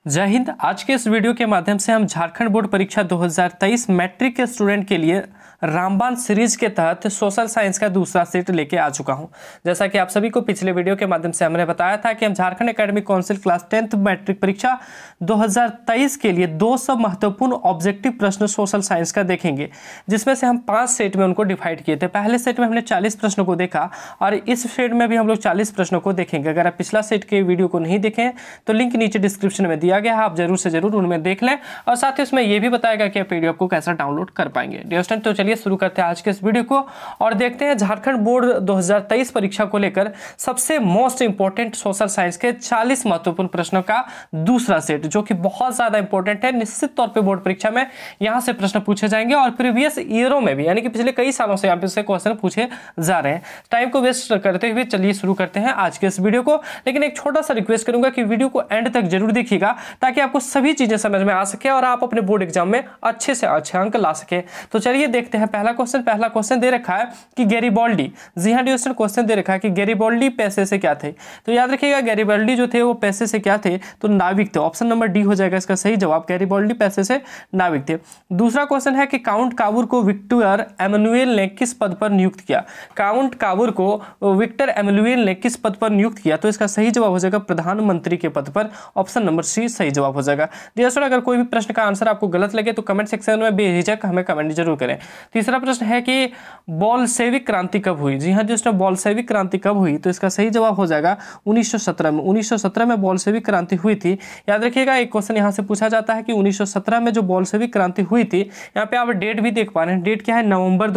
जय हिंद। आज के इस वीडियो के माध्यम से हम झारखंड बोर्ड परीक्षा 2023 मैट्रिक के स्टूडेंट के लिए रामबाण सीरीज के तहत सोशल साइंस का दूसरा सेट लेके आ चुका हूं। जैसा कि आप सभी को पिछले वीडियो के माध्यम से हमने बताया था कि हम Jharkhand academic council class 10th matric परीक्षा 2023 के लिए 200 महत्वपूर्ण ऑब्जेक्टिव प्रश्न सोशल साइंस का देखेंगे, जिसमें से हम 5 सेट में उनको डिवाइड किए थे। पहले सेट में हमने 40 प्रश्नों को देखा और इस सेट में भी हम लोग 40 प्रश्नों को देखेंगे। अगर आप पिछला सेट के वीडियो को नहीं देखें तो लिंक नीचे डिस्क्रिप्शन में दिया गया है, आप जरूर से जरूर उनमें देख लें। और साथ ही उसमें यह भी बताएगा कि आप पीडीएफ को कैसे डाउनलोड कर पाएंगे। डियर स्टूडेंट, तो चलिए शुरू करते हैं आज के इस वीडियो को और देखते हैं झारखंड बोर्ड 2023 परीक्षा को लेकर सबसे मोस्ट इंपोर्टेंट सोशल साइंस के 40 महत्वपूर्ण प्रश्नों का दूसरा सेट, जो कि बहुत ज्यादा इंपॉर्टेंट है। निश्चित तौर पे बोर्ड परीक्षा में यहां से प्रश्न पूछे जाएंगे और प्रीवियस ईयरों में भी, यानी कि पिछले कई सालों से यहाँ से क्वेश्चन पूछे जा रहे हैं। टाइम को वेस्ट करते हुए चलिए शुरू करते हैं आज के इस वीडियो को। लेकिन एक छोटा सा रिक्वेस्ट करूंगा कि वीडियो को एंड तक जरूर देखिएगा, ताकि आपको सभी चीजें समझ में आ सके और आप अपने बोर्ड एग्जाम में अच्छे से अच्छे अंक ला सके। तो चलिए देखते हैं पहला क्वेश्चन दे रखा है कि गैरिबाल्डी, जी हाँ डियर, क्वेश्चन दे रखा है कि गैरिबाल्डी पैसे से क्या थे। तो याद रखिएगा, गैरिबाल्डी जो थे वो पैसे से क्या थे, तो नाविक थे। ऑप्शन नंबर डी हो जाएगा इसका सही जवाब, गैरिबाल्डी पैसे से नाविक थे। दूसरा क्वेश्चन है कि काउंट काबूर को विक्टर एमैनुएल ने किस पद पर नियुक्त किया। काउंट काबूर को विक्टर एमैनुएल ने किस पद पर नियुक्त किया, तो इसका सही जवाब हो जाएगा प्रधानमंत्री के पद पर। ऑप्शन नंबर सी सही जवाब हो जाएगा। डियर स्टूडेंट, अगर कोई भी प्रश्न का आंसर आपको गलत लगे तो कमेंट सेक्शन में बेझिझक हमें कमेंट जरूर करें। तीसरा प्रश्न है कि बोल्शेविक क्रांति कब हुई। जी हाँ दोस्तों, बोल्शेविक क्रांति कब हुई, तो इसका सही जवाब हो जाएगा 1917 में। 1917 में बोल्शेविक क्रांति हुई थी। याद रखिएगा, एक क्वेश्चन यहाँ से पूछा जाता है कि 1917 में जो बोल्शेविक क्रांति हुई थी, यहाँ पे आप डेट भी देख पा रहे हैं। डेट क्या है, नवंबर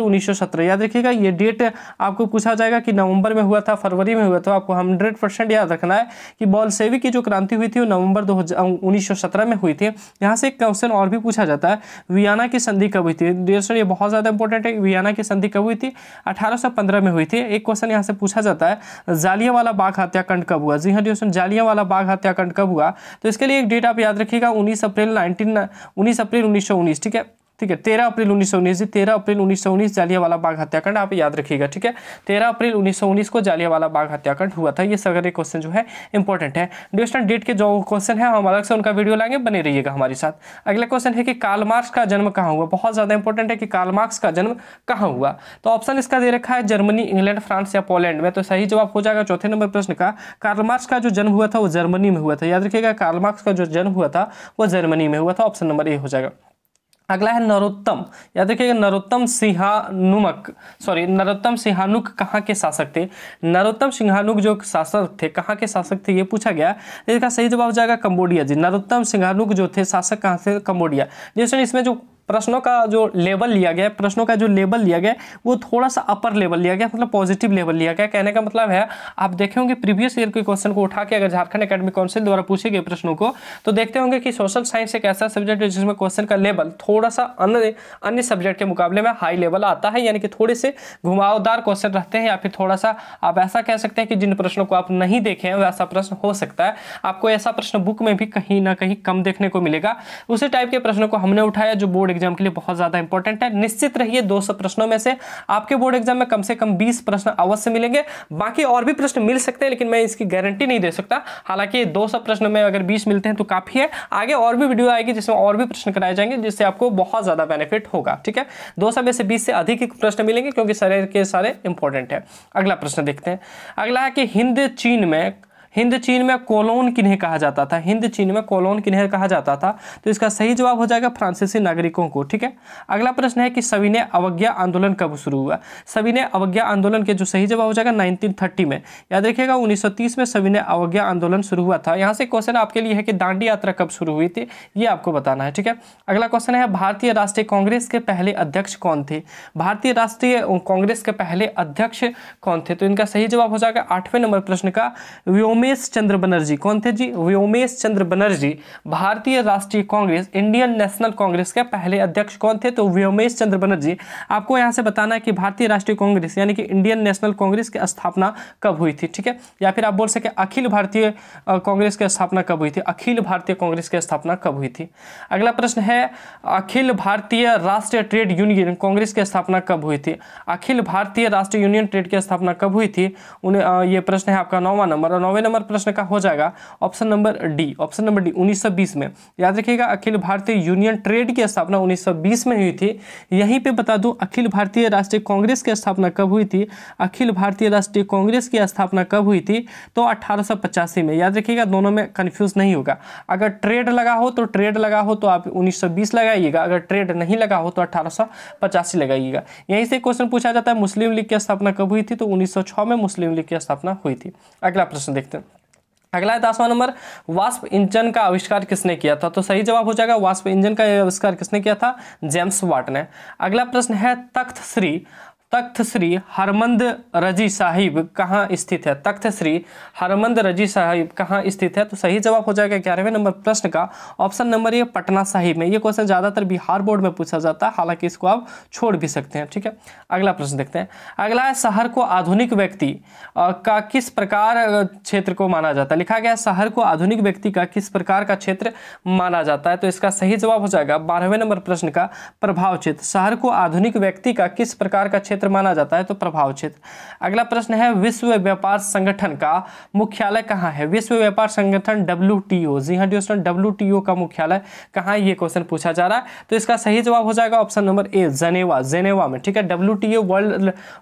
1917। याद रखिएगा, ये डेट आपको पूछा जाएगा कि नवंबर में हुआ था, फरवरी में हुआ था। आपको 100% याद रखना है कि बोल्शेविक की जो क्रांति हुई थी वो नवंबर 1917 में हुई थी। यहाँ से एक क्वेश्चन और भी पूछा जाता है, वियना की संधि कब हुई थी। ये बहुत ज्यादा इंपॉर्टेंट है। वियना की संधि कब हुई थी, 1815 में हुई थी। एक क्वेश्चन यहाँ से पूछा जाता है, जालियांवाला बाग हत्याकांड कब हुआ। जी हाँ दोस्तों, जालियांवाला बाग हत्याकांड कब हुआ, तो इसके लिए एक डेट आप याद रखिएगा, 19 अप्रैल 1919। ठीक है 13 अप्रैल 1919 जी, 13 अप्रैल 1919 जालियांवाला बाग हत्याकांड आप याद रखिएगा। ठीक है, 13 अप्रैल 1919 को जालियांवाला बाग हत्याकांड हुआ था। ये सगर एक क्वेश्चन जो है इंपॉर्टेंट है। डिस्टेंट डेट के जो क्वेश्चन है हम अलग से उनका वीडियो लाएंगे, बने रहिएगा हमारे साथ। अगला क्वेश्चन है कि कार्ल मार्क्स का जन्म कहाँ हुआ। बहुत ज्यादा इंपॉर्टेंट है कि कार्ल मार्क्स का जन्म कहाँ हुआ। तो ऑप्शन इसका दे रखा है जर्मनी, इंग्लैंड, फ्रांस या पोलैंड में। तो सही जवाब हो जाएगा चौथे नंबर प्रश्न का, कार्ल मार्क्स का जो जन्म हुआ था वो जर्मनी में हुआ था। याद रखिएगा, कार्ल मार्क्स का जो जन्म हुआ था वो जर्मनी में हुआ था। ऑप्शन नंबर ए हो जाएगा। अगला है नरोत्तम। याद रखिएगा, नरोत्तम सिंहानुक कहाँ के शासक थे। नरोत्तम सिंहानुक जो शासक थे, कहाँ के शासक थे, ये पूछा गया। इसका सही जवाब हो जाएगा कंबोडिया जी। नरोत्तम सिंहानुक जो थे शासक कहाँ से, कंबोडिया। जैसे इसमें जो प्रश्नों का जो लेवल लिया गया, वो थोड़ा सा अपर लेवल लिया गया, मतलब पॉजिटिव लेवल लिया गया। कहने का मतलब है, आप देखे होंगे प्रीवियस ईयर के क्वेश्चन को उठा के अगर झारखंड एकेडमिक काउंसिल द्वारा पूछे गए प्रश्नों को, तो देखते होंगे कि सोशल साइंस एक ऐसा सब्जेक्ट है जिसमें क्वेश्चन का लेवल थोड़ा सा अन्य सब्जेक्ट के मुकाबले में हाई लेवल आता है, यानी कि थोड़े से घुमावदार क्वेश्चन रहते हैं, या फिर थोड़ा सा आप ऐसा कह सकते हैं कि जिन प्रश्नों को आप नहीं देखे हैं वैसा प्रश्न हो सकता है। आपको ऐसा प्रश्न बुक में भी कहीं ना कहीं कम देखने को मिलेगा। उसी टाइप के प्रश्नों को हमने उठाया जो बोर्ड एग्जाम के लिए बहुत ज्यादा इंपॉर्टेंट है। निश्चित रहिए 200 प्रश्नों में से आपके बोर्ड एग्जाम में कम से कम 20 प्रश्न अवश्य मिलेंगे। बाकी और भी प्रश्न मिल सकते हैं, लेकिन मैं इसकी गारंटी नहीं दे सकता। हालांकि 200 प्रश्नों में अगर 20 मिलते हैं तो काफी है। आगे और भी वीडियो आएगी जिसमें और भी प्रश्न कराए जाएंगे, जिससे आपको बहुत ज्यादा बेनिफिट होगा। ठीक है, 200 में से 20 से अधिक प्रश्न मिलेंगे, क्योंकि सारे के सारे इंपॉर्टेंट है। अगला प्रश्न देखते हैं। अगला है कि हिंद चीन में कोलोन किन्हें कहा जाता था। हिंद चीन में कोलोन किन्हें कहा जाता था, तो इसका सही जवाब हो जाएगा फ्रांसीसी नागरिकों को। ठीक है, अगला प्रश्न है कि सविनय अवज्ञा आंदोलन कब शुरू हुआ। सविनय अवज्ञा आंदोलन के जो सही जवाब हो जाएगा 1930 में। याद रखिएगा, 1930 में सविनय अवज्ञा आंदोलन शुरू हुआ था। यहाँ से क्वेश्चन आपके लिए है कि दांडी यात्रा कब शुरू हुई थी, ये आपको बताना है। ठीक है, अगला क्वेश्चन है भारतीय राष्ट्रीय कांग्रेस के पहले अध्यक्ष कौन थे। भारतीय राष्ट्रीय कांग्रेस के पहले अध्यक्ष कौन थे, तो इनका सही जवाब हो जाएगा 8वें नंबर प्रश्न का व्योमेश चंद्र बनर्जी। कौन थे जी, व्योमेश चंद्र बनर्जी। भारतीय राष्ट्रीय कांग्रेस, इंडियन नेशनल कांग्रेस के पहले अध्यक्ष कौन थे, तो व्योमेश चंद्र बनर्जी। आपको यहां से बताना है कि भारतीय राष्ट्रीय कांग्रेस यानी कि इंडियन नेशनल कांग्रेस की स्थापना कब हुई थी। ठीक है, या फिर आप बोल सके अखिल भारतीय कांग्रेस की स्थापना कब हुई थी। अखिल भारतीय कांग्रेस की स्थापना कब हुई थी। अगला प्रश्न है अखिल भारतीय राष्ट्रीय ट्रेड यूनियन कांग्रेस की स्थापना कब हुई थी। अखिल भारतीय राष्ट्रीय यूनियन ट्रेड की स्थापना कब हुई थी, ये प्रश्न है आपका 9वां नंबर। और 9वें नंबर नंबर प्रश्न का हो जाएगा option number D. Option number D 1920 में। याद रखिएगा अखिल भारतीय यूनियन ट्रेड की स्थापना 1920 में हुई थी। यहीं पे बता दूं अखिल भारतीय राष्ट्रीय कांग्रेस की स्थापना कब हुई थी? अखिल भारतीय राष्ट्रीय कांग्रेस की स्थापना कब हुई थी? तो 1885 में। याद रखिएगा दोनों में कंफ्यूज नहीं होगा। अगर ट्रेड लगा हो तो आप 1920 लगाइएगा, अगर ट्रेड नहीं लगा हो तो 1885 लगाइएगा। यहीं से क्वेश्चन पूछा जाता है मुस्लिम लीग की स्थापना कब हुई थी? तो 1906 में मुस्लिम लीग की स्थापना हुई थी। अगला प्रश्न देखते हैं। अगला है 10वां नंबर, वाष्प इंजन का आविष्कार किसने किया था? तो सही जवाब हो जाएगा वाष्प इंजन का आविष्कार किसने किया था? जेम्स वाट ने। अगला प्रश्न है तख्त श्री हरमंद रजी साहिब कहाँ स्थित है? तख्त श्री हरमंद रजी साहिब कहाँ स्थित है? तो सही जवाब हो जाएगा 11वें नंबर प्रश्न का option number A Patna Sahib में। ये क्वेश्चन ज्यादातर बिहार बोर्ड में पूछा जाता है, हालांकि इसको आप छोड़ भी सकते हैं। ठीक है, अगला प्रश्न देखते हैं। अगला है शहर को आधुनिक व्यक्ति का किस प्रकार क्षेत्र को माना जाता है? लिखा गया शहर को आधुनिक व्यक्ति का किस प्रकार का क्षेत्र माना जाता है? तो इसका सही जवाब हो जाएगा 12वें नंबर प्रश्न का प्रभाव क्षेत्र। शहर को आधुनिक व्यक्ति का किस प्रकार का क्षेत्र माना जाता है? तो प्रभाव क्षेत्र। अगला प्रश्न है विश्व व्यापार संगठन का मुख्यालय कहाँ है? विश्व व्यापार संगठन WTO, जी हाँ दोस्तों WTO का मुख्यालय कहाँ है? ये क्वेश्चन पूछा जा रहा है। तो इसका सही जवाब हो जाएगा ऑप्शन नंबर ए जेनेवा में। ठीक है, WTO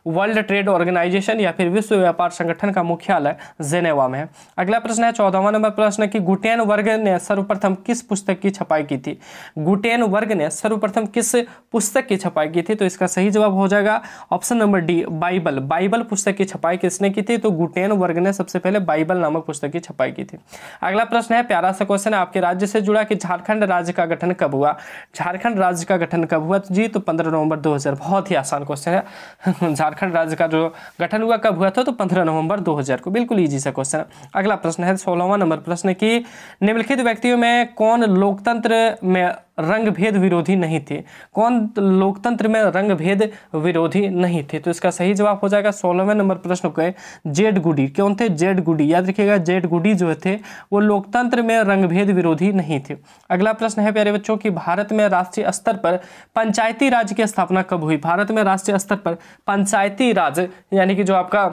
वर्ल्ड ट्रेड ऑर्गेनाइजेशन या फिर विश्व व्यापार संगठन का मुख्यालय जेनेवा में है। अगला प्रश्न है 14वां नंबर प्रश्न की गुटेन वर्ग ने सर्वप्रथम किस पुस्तक की छपाई की थी? गुटेन वर्ग ने सर्वप्रथम किस पुस्तक की छपाई की थी? तो इसका सही जवाब हो जाएगा ऑप्शन नंबर डी बाइबल पुस्तक की छपाई किसने की थी? तो गुटेन वर्ग ने सबसे पहले बाइबल नामक पुस्तक की छपाई की थी। अगला प्रश्न है प्यारा सा क्वेश्चन है आपके राज्य से जुड़ा कि झारखंड राज्य का गठन कब हुआ? झारखंड राज्य का गठन कब हुआ? जी तो 15 नवंबर 2000। बहुत ही आसान क्वेश्चन है। झारखंड राज्य का जो गठन हुआ कब हुआ था? तो 15 नवंबर 2000 को। बिल्कुल ईजी सा क्वेश्चन है। अगला प्रश्न है 16वां नंबर प्रश्न की निम्नलिखित व्यक्तियों में कौन लोकतंत्र में रंग भेद विरोधी नहीं थे? कौन लोकतंत्र में रंग भेद विरोधी नहीं थे? तो इसका सही जवाब हो जाएगा 16वें नंबर प्रश्न को जेड गुडी। कौन थे? जेड गुडी। याद रखिएगा जेड गुडी जो थे वो लोकतंत्र में रंग भेद विरोधी नहीं थे। अगला प्रश्न है प्यारे बच्चों की भारत में राष्ट्रीय स्तर पर पंचायती राज की स्थापना कब हुई? भारत में राष्ट्रीय स्तर पर पंचायती राज यानी कि जो आपका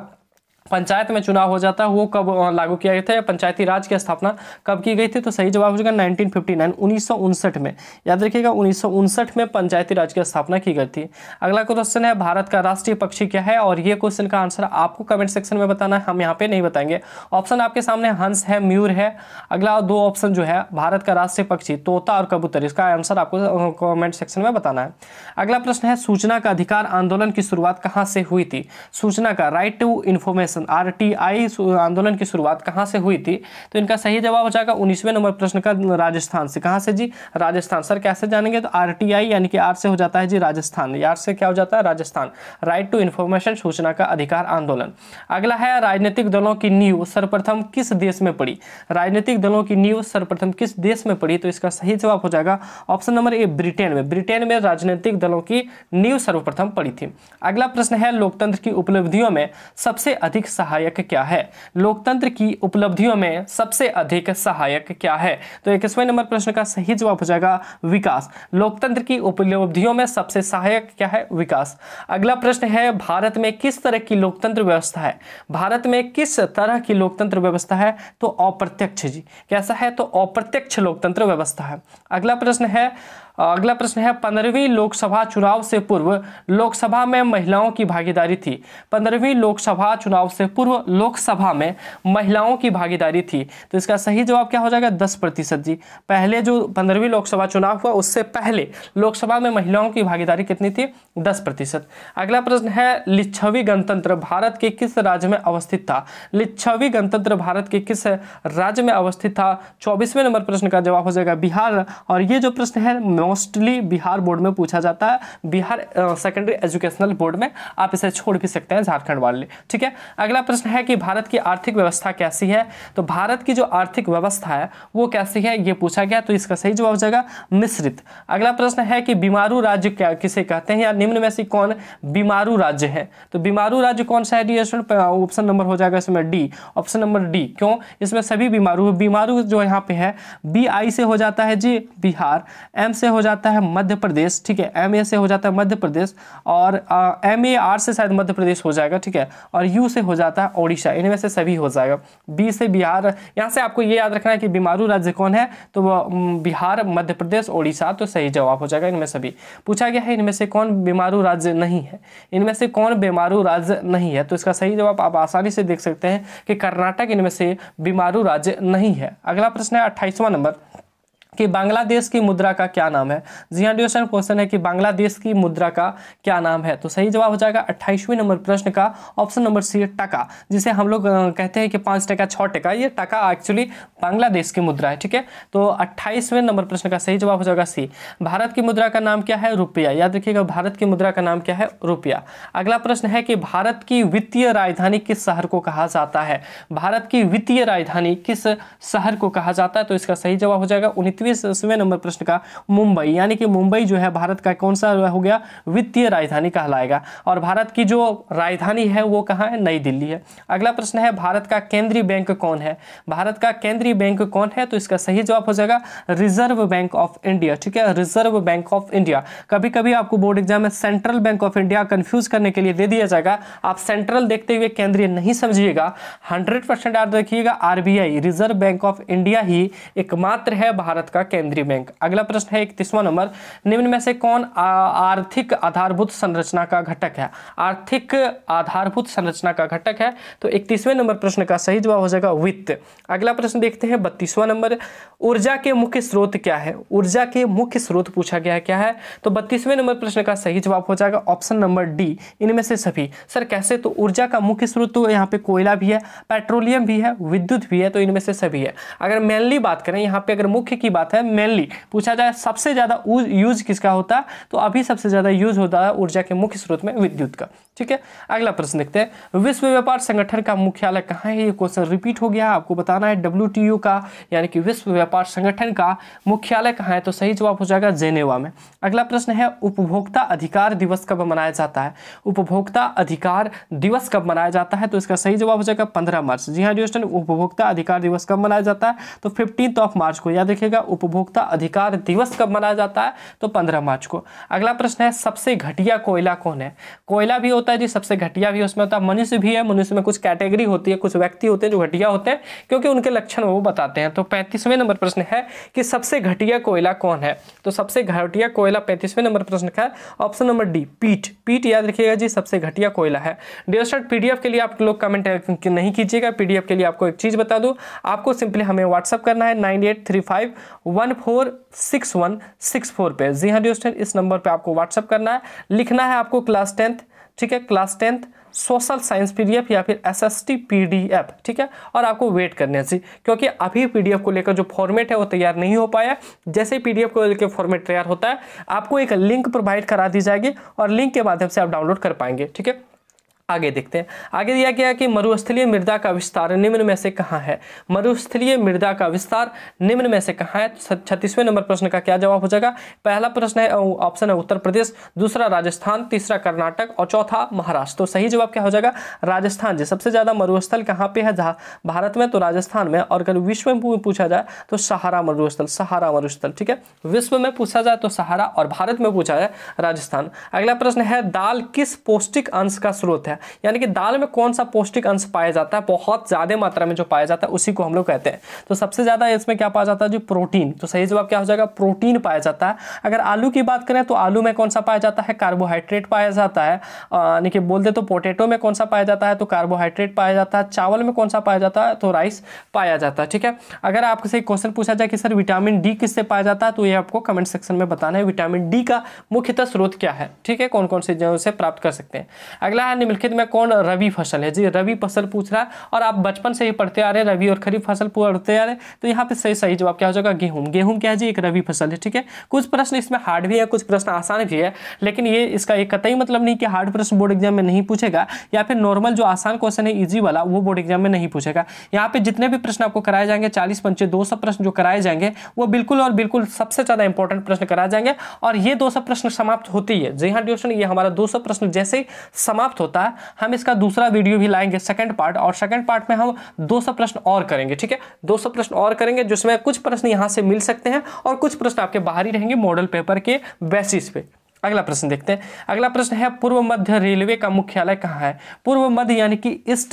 पंचायत में चुनाव हो जाता है वो कब लागू किया गया था या पंचायती राज की स्थापना कब की गई थी? तो सही जवाब हो जाएगा 1959 1959 में। याद रखिएगा 1959 में पंचायती राज की स्थापना की गई थी। अगला क्वेश्चन है भारत का राष्ट्रीय पक्षी क्या है? और ये क्वेश्चन का आंसर आपको कमेंट सेक्शन में बताना है, हम यहाँ पे नहीं बताएंगे। ऑप्शन आपके सामने हंस है, मयूर है। अगला दो ऑप्शन जो है भारत का राष्ट्रीय पक्षी तोता और कबूतर, इसका आंसर आपको कमेंट सेक्शन में बताना है। अगला प्रश्न है सूचना का अधिकार आंदोलन की शुरुआत कहाँ से हुई थी? सूचना का राइट टू इन्फॉर्मेशन RTI आंदोलन की शुरुआत कहां से हुई थी? तो इनका सही जवाब हो जाएगा 19वें नंबर प्रश्न का राजस्थान से। कहां से जी? राजस्थान। सर कैसे जानेंगे? तो RTI यानी कि आर से हो जाता है जी राजस्थान, यार से क्या हो जाता है? राजस्थान। राइट टू इन्फॉर्मेशन सूचना का अधिकार आंदोलन। अगला है राजनीतिक दलों की नींव सर्वप्रथम किस देश में पड़ी? राजनीतिक दलों की नींव सर्वप्रथम किस देश में पड़ी? तो इसका सही जवाब हो जाएगा ऑप्शन नंबर ए ब्रिटेन में। ब्रिटेन में राजनीतिक दलों की नींव सर्वप्रथम पड़ी थी। अगला प्रश्न है लोकतंत्र की उपलब्धियों में सबसे अधिक सहायक क्या है? लोकतंत्र की उपलब्धियों में सबसे अधिक सहायक क्या है? तो 21वें नंबर प्रश्न का सही जवाब हो जाएगा विकास। लोकतंत्र की उपलब्धियों में सबसे सहायक क्या है? विकास। अगला प्रश्न है भारत में किस तरह की लोकतंत्र व्यवस्था है? भारत में किस तरह की लोकतंत्र व्यवस्था है? तो अप्रत्यक्ष जी। कैसा है? तो अप्रत्यक्ष लोकतंत्र व्यवस्था है। अगला प्रश्न है 15वीं लोकसभा चुनाव से पूर्व लोकसभा में महिलाओं की भागीदारी थी। 15वीं लोकसभा चुनाव से पूर्व लोकसभा में महिलाओं की भागीदारी थी। तो इसका सही जवाब क्या हो जाएगा? 10% जी। पहले जो 15वीं लोकसभा चुनाव हुआ उससे पहले लोकसभा में महिलाओं की भागीदारी कितनी थी? 10%। अगला प्रश्न है लिच्छवी गणतंत्र भारत के किस राज्य में अवस्थित था? लिच्छवी गणतंत्र भारत के किस राज्य में अवस्थित था? 24वें नंबर प्रश्न का जवाब हो जाएगा बिहार। और ये जो प्रश्न है मोस्टली बिहार बोर्ड में पूछा जाता है, बिहार सेकेंडरी एजुकेशनल बोर्ड में। आप इसे छोड़ भी सकते हैं झारखंड वाले। ठीक है, अगला प्रश्न है कि भारत की आर्थिक व्यवस्था कैसी है? तो भारत की जो आर्थिक व्यवस्था है वो कैसी है ये पूछा गया। तो इसका सही जवाब हो जाएगा मिश्रित। अगला प्रश्न है कि बीमारू राज्य क्या किसे कहते हैं या निम्न में से कौन बीमारू राज्य है? तो बीमारू राज्य कौन सा है? ऑप्शन नंबर हो जाएगा इसमें डी। Option number D. क्यों? इसमें सभी बीमारू जो यहाँ पे है BI से हो जाता है जी बिहार, M से हो जाता है मध्य प्रदेश, ठीक है, MA से हो जाता है मध्य प्रदेश, और MAR से शायद मध्य प्रदेश हो जाएगा, ठीक है, और U से हो जाता है ओडिशा, इनमें से सभी हो जाएगा। B से बिहार, यहाँ से आपको ये याद रखना है कि बीमारू राज्य कौन है, तो वो बिहार, मध्य प्रदेश, ओडिशा, तो सही जवाब हो जाएगा इनमें सभी। पूछा गया है इनमें से कौन बीमारू राज्य नहीं है, इनमें से कौन बीमारू राज्य नहीं है, तो इसका सही जवाब आप आसानी से देख सकते हैं कि कर्नाटक इनमें से बीमारू राज्य नहीं है। अगला प्रश्न है 28वां नंबर कि बांग्लादेश की मुद्रा का क्या नाम है। जी हाँ डियर स्टूडेंट, क्वेश्चन है कि बांग्लादेश की मुद्रा का क्या नाम है, तो सही जवाब हो जाएगा 28वें नंबर प्रश्न का ऑप्शन नंबर सी, टका, जिसे हम लोग कहते हैं कि 5 टका 6 टका, ये टका एक्चुअली बांग्लादेश की मुद्रा है, ठीक है। तो 28वें नंबर प्रश्न का सही जवाब हो जाएगा सी। भारत की मुद्रा का नाम क्या है, रुपया, याद रखिएगा भारत की मुद्रा का नाम क्या है, रुपया। अगला प्रश्न है कि भारत की वित्तीय राजधानी किस शहर को कहा जाता है, भारत की वित्तीय राजधानी किस शहर को कहा जाता है, तो इसका सही जवाब हो जाएगा 29वें नंबर प्रश्न का मुंबई, यानी कि मुंबई जो है भारत का कौन सा हो गया, वित्तीय राजधानी कहलाएगा। और भारत की जो राजधानी है वो कहाँ है, नई दिल्ली है। अगला प्रश्न है भारत का केंद्रीय बैंक कौन है, भारत का केंद्रीय बैंक कौन है, तो इसका सही जवाब हो जाएगा रिजर्व बैंक ऑफ इंडिया, ठीक है, रिजर्व बैंक ऑफ इंडिया। कभी कभी आपको बोर्ड एग्जाम में central bank of India confuse करने के लिए दे दिया जाएगा, आप सेंट्रल देखते हुए केंद्रीय नहीं समझिएगा, 100% याद रखिएगा RBI Reserve Bank of India ही एकमात्र है भारत का केंद्रीय बैंक। अगला प्रश्न है 31वां नंबर, निम्न में से कौन आर्थिक आधारभूत संरचना का घटक है, आर्थिक आधारभूत संरचना का घटक है, तो 31वें नंबर प्रश्न का सही जवाब हो जाएगा वित्त। अगला प्रश्न देखते हैं 32वां नंबर, ऊर्जा के मुख्य स्रोत क्या है, ऊर्जा के मुख्य स्रोत पूछा गया है क्या है, तो 32वें नंबर प्रश्न का सही जवाब हो जाएगा ऑप्शन नंबर डी, इनमें से सभी। सर कैसे, तो ऊर्जा का मुख्य स्रोत तो यहाँ पे कोयला भी है, पेट्रोलियम भी है, विद्युत भी है, तो इनमें से सभी है। अगर मेनली बात करें यहाँ पे, अगर मुख्य की बात है, मेनली पूछा जाए सबसे ज्यादा यूज किसका होता है, तो अभी सबसे ज्यादा यूज होता है ऊर्जा के मुख्य स्रोत में विद्युत का, ठीक है। अगला प्रश्न देखते हैं, विश्व व्यापार संगठन का मुख्यालय कहाँ है, ये क्वेश्चन रिपीट हो गया, आपको बताना है WTO का यानी कि विश्व व्यापार संगठन का मुख्यालय कहाँ है, तो सही जवाब हो जाएगा जेनेवा में। अगला प्रश्न है उपभोक्ता अधिकार दिवस कब मनाया जाता है, उपभोक्ता अधिकार दिवस कब मनाया जाता है, तो इसका सही जवाब हो जाएगा 15 मार्च। जी हाँ डियर स्टूडेंट, उपभोक्ता अधिकार दिवस कब मनाया जाता है, तो 15 मार्च को, याद रखिएगा उपभोक्ता अधिकार दिवस कब मनाया जाता है, तो 15 मार्च को। अगला प्रश्न है सबसे घटिया कोयला कौन है, कोयला भी होता है जी, सबसे घटिया भी उसमें होता है, मनुष्य भी है, मनुष्य में कुछ कैटेगरी होती है, कुछ व्यक्ति होते हैं जो घटिया होते हैं क्योंकि उनके लक्षण वो बताते हैं। तो 35वें नंबर प्रश्न है कि सबसे घटिया कोयला कौन है, तो सबसे घटिया कोयला 35वें नंबर प्रश्न का ऑप्शन नंबर डी, पीट, पीट याद रखिएगा जी, सबसे घटिया कोयला है। डियर स्टूडेंट PDF के लिए आप लोग कमेंट नहीं कीजिएगा, PDF के लिए आपको एक चीज बता दूं, आपको सिंपली हमें व्हाट्सअप करना है 9835146164 पे। जी हाँ डियर स्टूडेंट, इस नंबर पे आपको व्हाट्सअप करना है, लिखना है आपको क्लास 10th, ठीक है, class 10th social science PDF या फिर SST PDF, ठीक है, और आपको वेट करने से, क्योंकि अभी PDF को लेकर जो फॉर्मेट है वो तैयार नहीं हो पाया। जैसे ही PDF को लेकर फॉर्मेट तैयार होता है आपको एक लिंक प्रोवाइड करा दी जाएगी और लिंक के माध्यम से आप डाउनलोड कर पाएंगे, ठीक है। आगे देखते हैं, आगे दिया गया कि मरुस्थलीय मृदा का विस्तार निम्न में से कहाँ है, मरुस्थलीय मृदा का विस्तार निम्न में से कहाँ है, 36वें नंबर प्रश्न का क्या जवाब हो जाएगा। पहला प्रश्न है ऑप्शन है उत्तर प्रदेश, दूसरा राजस्थान, तीसरा कर्नाटक और चौथा महाराष्ट्र। तो सही जवाब क्या हो जाएगा, राजस्थान जी। सबसे ज्यादा मरुस्थल कहाँ पे है भारत में, तो राजस्थान में। और अगर विश्व में पूछा जाए तो सहारा मरुस्थल, सहारा मरुस्थल, ठीक है, विश्व में पूछा जाए तो सहारा और भारत में पूछा जाए राजस्थान। अगला प्रश्न है दाल किस पौष्टिक अंश का स्रोत है, यानी कि दाल में कौन सा पौष्टिक अंश पाया जाता है, बहुत ज्यादा मात्रा में जो पाया जाता है उसी को हम लोग कहते हैं। तो सबसे ज्यादा इसमें क्या पाया जाता है जी, प्रोटीन। तो सही जवाब क्या हो जाएगा, प्रोटीन पाया जाता है। अगर आलू की बात करें तो आलू में कौन सा पाया जाता है, कार्बोहाइड्रेट पाया जाता है। यानी कि बोल दे तो पोटैटो में कौन सा पाया जाता है, तो कार्बोहाइड्रेट पाया जाता है। चावल में कौन सा पाया जाता है, तो राइस पाया जाता है, ठीक है। अगर आपसे क्वेश्चन पूछा जाए कि सर विटामिन डी किससे पाया जाता है, तो ये आपको कमेंट सेक्शन में बताना है विटामिन डी का मुख्यतः स्रोत क्या है, ठीक है, कौन कौन से चीजों से प्राप्त कर सकते हैं। अगला है निम्नलिखित में कौन रबी फसल है जी, रबी फसल पूछ रहा है और आप बचपन से ही पढ़ते आ रहे हैं, रबी और खरीफ फसल पढ़ते आ रहे हैं, तो यहाँ पे सही जवाब क्या हो जाएगा, गेहूं। गेहूं क्या है जी, एक रबी फसल है, ठीक है। कुछ प्रश्न इसमें हार्ड भी है, कुछ प्रश्न आसान भी है, लेकिन ये इसका एक कतई मतलब नहीं कि हार्ड प्रश्न बोर्ड एग्जाम में नहीं पूछेगा या फिर नॉर्मल जो आसान क्वेश्चन है इजी वाला वो बोर्ड एग्जाम में नहीं पूछेगा। यहाँ पे जितने भी प्रश्न आपको कराए जाएंगे 40 पंचे 200 प्रश्न जो कराए जाएंगे वो बिल्कुल और बिल्कुल सबसे ज्यादा इंपॉर्टेंट प्रश्न कराए जाएंगे और ये 200 प्रश्न समाप्त होती है। जी हाँ डियर स्टूडेंट, ये हमारा 200 प्रश्न जैसे ही समाप्त होता है हम इसका दूसरा वीडियो भी लाएंगे, सेकंड पार्ट, और सेकंड पार्ट में हम 200 प्रश्न और करेंगे। ठीक है, 200 प्रश्न और करेंगे, जिसमें कुछ प्रश्न यहाँ से मिल सकते हैं और कुछ प्रश्न आपके बाहर ही रहेंगे मॉडल पेपर के बेसिस पे। अगला प्रश्न देखते हैं। अगला प्रश्न है, पूर्व मध्य रेलवे का मुख्यालय कहाँ है? पूर्व मध्य यानी कि east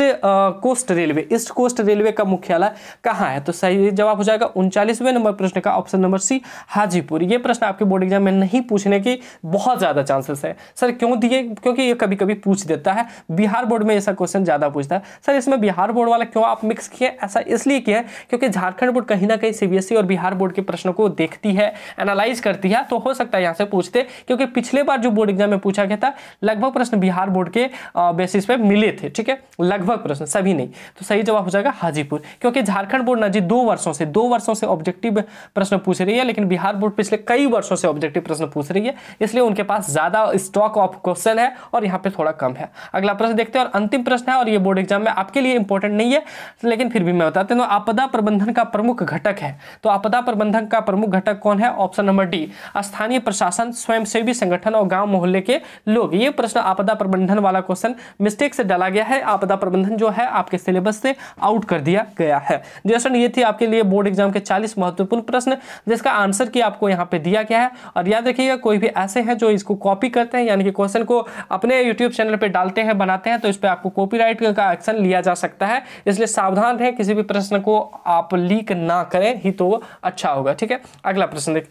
coast railway, east coast railway का मुख्यालय कहाँ है? तो सही जवाब हो जाएगा 39वें नंबर प्रश्न का ऑप्शन नंबर सी, हाजीपुर। ये प्रश्न आपके बोर्ड एग्जाम में नहीं पूछने की बहुत ज्यादा चांसेस है। सर क्यों दिए? क्योंकि ये कभी कभी पूछ देता है, बिहार बोर्ड में ऐसा क्वेश्चन ज्यादा पूछता है। सर इसमें बिहार बोर्ड वाला क्यों आप मिक्स किए? ऐसा इसलिए किया है क्योंकि झारखंड बोर्ड कहीं ना कहीं सीबीएसई और बिहार बोर्ड के प्रश्नों को देखती है, एनालाइज करती है, तो हो सकता है यहाँ से पूछते, क्योंकि पिछले बार जो बोर्ड एग्जाम में पूछा गया था लगभग प्रश्न बिहार बोर्ड के बेसिस पे मिले थे। ठीक है, लगभग प्रश्न, सभी नहीं। तो सही जवाब हो जाएगा हाजीपुर, क्योंकि झारखंड बोर्ड ना जी 2 वर्षों से ऑब्जेक्टिव प्रश्न पूछ रही है, लेकिन बिहार बोर्ड पिछले कई वर्षों से ऑब्जेक्टिव प्रश्न पूछ रही है, इसलिए उनके पास ज्यादा स्टॉक ऑफ क्वेश्चन है और यहाँ पे थोड़ा कम है। अगला प्रश्न देखते हैं और अंतिम प्रश्न है, और ये बोर्ड एग्जाम में आपके लिए इंपॉर्टेंट नहीं है, लेकिन फिर भी मैं बताते हैं। आपदा प्रबंधन का प्रमुख घटक है, तो आपदा प्रबंधन का प्रमुख घटक कौन है? ऑप्शन नंबर डी, स्थानीय प्रशासन, स्वयंसेवी संगठन और गांव मोहल्ले के लोग। ये प्रश्न आपदा प्रबंधन वाला क्वेश्चन मिस्टेक से डाला गया है, आपदा प्रबंधन जो है आपके सिलेबस से आउट कर दिया गया है। जैसे ये थी आपके लिए बोर्ड एग्जाम के 40 महत्वपूर्ण प्रश्न, जिसका आंसर की आपको यहाँ पे दिया गया है। और याद रखिएगा, कोई भी ऐसे हैं जो इसको कॉपी करते हैं, यानी कि क्वेश्चन को अपने यूट्यूब चैनल पे डालते हैं, बनाते हैं, तो इस पर आपको कॉपीराइट का एक्शन लिया जा सकता है, इसलिए सावधान रहें, किसी भी प्रश्न को आप लीक ना करें ही तो अच्छा होगा। ठीक है, अगला प्रश्न देख,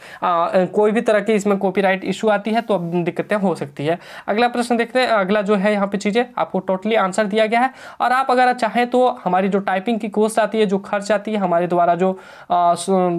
कोई भी तरह की इसमें कॉपीराइट इशू आती है तो अब दिक्कतें हो सकती है। अगला प्रश्न देखते हैं। अगला जो है यहाँ पे चीजें आपको टोटली आंसर दिया गया है, और आप अगर चाहें तो हमारी जो टाइपिंग की कॉस्ट आती है, जो खर्च आती है हमारे द्वारा, जो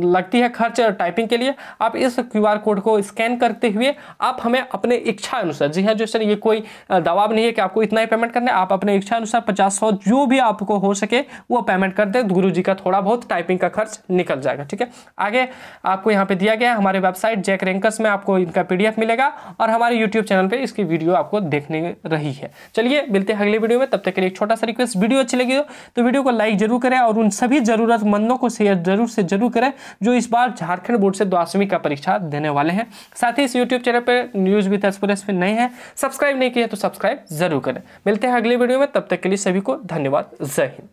लगती है खर्च टाइपिंग के लिए, आप इस QR कोड को स्कैन करते हुए आप हमें अपने इच्छा अनुसार, जी हाँ, जो सर ये कोई दबाव नहीं है कि आपको इतना ही पेमेंट करना है, आप अपने इच्छा अनुसार 50-100 जो भी आपको हो सके वो पेमेंट कर दे, गुरु जी का थोड़ा बहुत टाइपिंग का खर्च निकल जाएगा। ठीक है, आगे आपको यहाँ पे दिया गया है हमारे वेबसाइट जैक रैंकर्स में आपको इनका PDF मिलेगा, और हमारे यूट्यूब चैनल पे इसकी वीडियो आपको देखने रही है। चलिए मिलते हैं अगले वीडियो में, तब तक के लिए एक छोटा सा रिक्वेस्ट, वीडियो अच्छी लगी हो तो वीडियो को लाइक जरूर करें, और उन सभी जरूरतमंदों को शेयर जरूर से जरूर करें जो इस बार झारखंड बोर्ड से 12वीं का परीक्षा देने वाले हैं। साथ ही इस यूट्यूब चैनल पर न्यूज विद एक्सप्रेस पे नए हैं, सब्सक्राइब नहीं किए तो सब्सक्राइब जरूर करें। मिलते हैं अगले वीडियो में, तब तक के लिए सभी को धन्यवाद। जय हिंद।